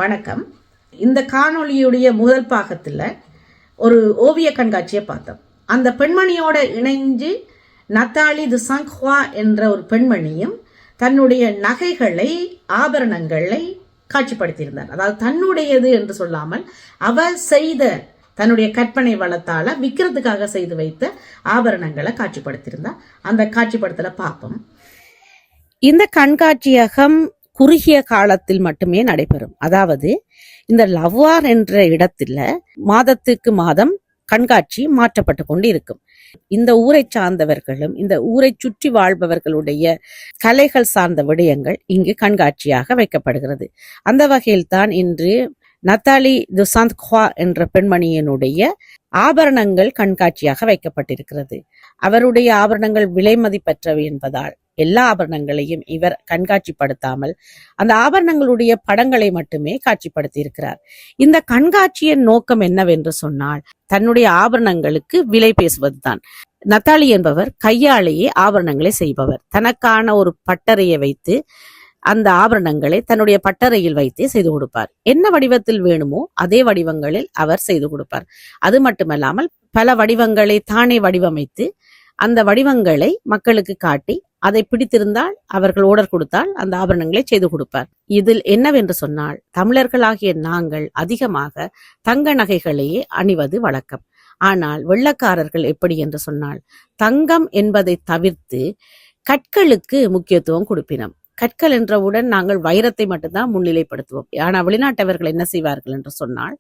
வணக்கம். இந்த காணொளியுடைய முதல் பாகத்தில் ஒரு ஓவிய கண்காட்சியை பார்த்தோம். அந்த பெண்மணியோட இணைஞ்சு நத்தாலி தி சங்ஹுவா என்ற ஒரு பெண்மணியும் தன்னுடைய நகைகளை ஆபரணங்களை காட்சிப்படுத்தியிருந்தார். அதாவது தன்னுடையது என்று சொல்லாமல் அவர் செய்த தன்னுடைய கற்பனை வளத்தால விற்கிறதுக்காக செய்து வைத்த ஆபரணங்களை காட்சிப்படுத்தியிருந்தார். அந்த காட்சிப்படுத்தலை பார்ப்போம். இந்த கண்காட்சியகம் குறுகிய காலத்தில் மட்டுமே நடைபெறும். அதாவது இந்த லவ்வார் என்ற இடத்துல மாதத்துக்கு மாதம் கண்காட்சி மாற்றப்பட்டு கொண்டு இருக்கும். இந்த ஊரை சார்ந்தவர்களும் இந்த ஊரை சுற்றி வாழ்பவர்களுடைய கலைகள் சார்ந்த விடயங்கள் இங்கு கண்காட்சியாக வைக்கப்படுகிறது. அந்த வகையில் தான் இன்று நத்தாலி தி சங்ஹுவா என்ற பெண்மணியினுடைய ஆபரணங்கள் கண்காட்சியாக வைக்கப்பட்டிருக்கிறது. அவருடைய ஆபரணங்கள் விலை மதிப்பற்றவை என்பதால் எல்லா ஆபரணங்களையும் இவர் கண்காட்சிப்படுத்தாமல் அந்த ஆபரணங்களுடைய படங்களை மட்டுமே காட்சிப்படுத்தி இருக்கிறார். இந்த கண்காட்சியின் நோக்கம் என்னவென்று சொன்னால் தன்னுடைய ஆபரணங்களுக்கு விலை பேசுவதுதான். நத்தாலி என்பவர் கையாலேயே ஆபரணங்களை செய்பவர். தனக்கான ஒரு பட்டறையை வைத்து அந்த ஆபரணங்களை தன்னுடைய பட்டறையில் வைத்தே செய்து கொடுப்பார். என்ன வடிவத்தில் வேணுமோ அதே வடிவங்களில் அவர் செய்து கொடுப்பார். அது மட்டுமல்லாமல் பல வடிவங்களை தானே வடிவமைத்து அந்த வடிவங்களை மக்களுக்கு காட்டி அதை பிடித்திருந்தால் அவர்கள் ஓர்டர் கொடுத்தால் அந்த ஆபரணங்களை செய்து கொடுப்பார். இதில் என்னவென்று சொன்னால் தமிழர்களாகிய நாங்கள் அதிகமாக தங்க நகைகளையே அணிவது வழக்கம். ஆனால் வெள்ளக்காரர்கள் எப்படி என்று சொன்னால் தங்கம் என்பதை தவிர்த்து கற்களுக்கு முக்கியத்துவம் கொடுப்பினோம். கற்கள் என்றவுடன் நாங்கள் வைரத்தை மட்டும்தான் முன்னிலைப்படுத்துவோம். ஆனால் வெளிநாட்டவர்கள் என்ன செய்வார்கள் என்று சொன்னால்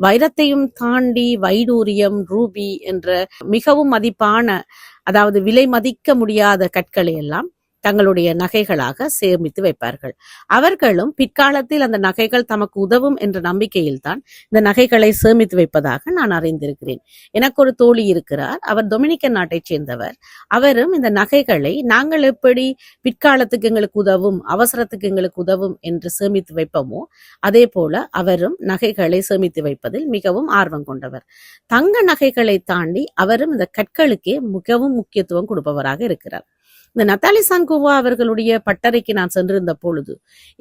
வைரத்தையும் தாண்டி வைடூரியம், ரூபி என்ற மிகவும் மதிப்பான, அதாவது விலை மதிக்க முடியாத கற்களை எல்லாம் தங்களுடைய நகைகளாக சேமித்து வைப்பார்கள். அவர்களும் பிற்காலத்தில் அந்த நகைகள் தமக்கு உதவும் என்ற நம்பிக்கையில் தான் இந்த நகைகளை சேமித்து வைப்பதாக நான் அறிந்திருக்கிறேன். எனக்கு ஒரு தோழி இருக்கிறார். அவர் டொமினிக்கன் நாட்டைச் சேர்ந்தவர். அவரும் இந்த நகைகளை நாங்கள் எப்படி பிற்காலத்துக்கு எங்களுக்கு உதவும், அவசரத்துக்கு எங்களுக்கு உதவும் என்று சேமித்து வைப்போமோ அதே போல அவரும் நகைகளை சேமித்து வைப்பதில் மிகவும் ஆர்வம் கொண்டவர். தங்க நகைகளை தாண்டி அவரும் இந்த கற்களுக்கே மிகவும் முக்கியத்துவம் கொடுப்பவராக இருக்கிறார். இந்த நத்தாலி சங்ஹுவா அவர்களுடைய பட்டறைக்கு நான் சென்றிருந்த பொழுது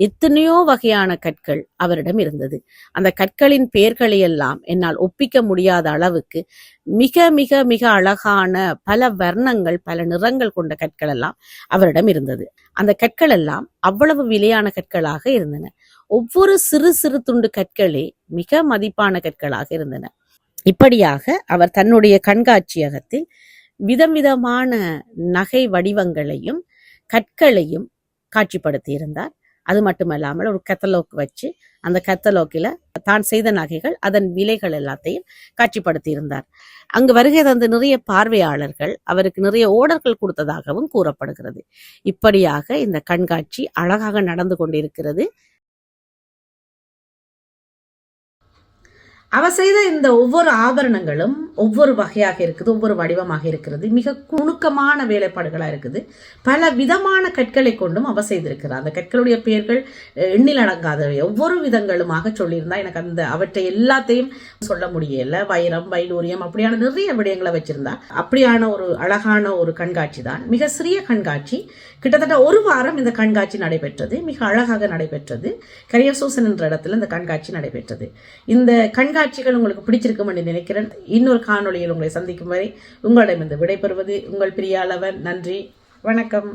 எத்தனையோ வகையான கற்கள் அவரிடம் இருந்தது. அந்த கற்களின் பெயர்களை எல்லாம் என்னால் ஒப்பிக்க முடியாத அளவுக்கு மிக மிக மிக அழகான பல வர்ணங்கள், பல நிறங்கள் கொண்ட கற்கள் எல்லாம் அவரிடம் இருந்தது. அந்த கற்கள் எல்லாம் அவ்வளவு விலையான கற்களாக இருந்தன. ஒவ்வொரு சிறு சிறு துண்டு கற்களே மிக மதிப்பான கற்களாக இருந்தன. இப்படியாக அவர் தன்னுடைய கண்காட்சியகத்தில் விதம் விதமான நகை வடிவங்களையும் கற்களையும் காட்சிப்படுத்தி இருந்தார். அது மட்டுமல்லாமல் ஒரு கத்தலோக் வச்சு அந்த கத்தலோக்கில தான் செய்த நகைகள் அதன் விலைகள் எல்லாத்தையும் காட்சிப்படுத்தி இருந்தார். அங்கு வருகை தந்த நிறைய பார்வையாளர்கள் அவருக்கு நிறைய ஓர்டர்கள் கொடுத்ததாகவும் கூறப்படுகிறது. இப்படியாக இந்த கண்காட்சி அழகாக நடந்து கொண்டிருக்கிறது. அவர் செய்த இந்த ஒவ்வொரு ஆபரணங்களும் ஒவ்வொரு வகையாக இருக்குது, ஒவ்வொரு வடிவமாக இருக்கிறது. மிக நுணுக்கமான வேலைப்பாடுகளாக இருக்குது. பல விதமான கற்களை கொண்டும் அவர் செய்திருக்கிறார். அந்த கற்களுடைய பெயர்கள் எண்ணில் அடங்காதவை. ஒவ்வொரு விதங்களுமாக சொல்லியிருந்தா எனக்கு அந்த அவற்றை எல்லாத்தையும் சொல்ல முடியல. வைரம், வைடூரியம் அப்படியான நிறைய விடயங்களை வச்சிருந்தார். அப்படியான ஒரு அழகான ஒரு கண்காட்சி தான். மிக சிறிய கண்காட்சி. கிட்டத்தட்ட ஒரு வாரம் இந்த கண்காட்சி நடைபெற்றது. மிக அழகாக நடைபெற்றது. கரியசூசன் என்ற இடத்துல இந்த கண்காட்சி நடைபெற்றது. இந்த கண்காட்சிகள் உங்களுக்கு பிடிச்சிருக்கும் என்று நினைக்கிறேன். இன்னொரு காணொளியில் உங்களை சந்திக்கும் வரை உங்களிடமிருந்து விடைபெறுவது உங்கள் பிரியாளவன். நன்றி, வணக்கம்.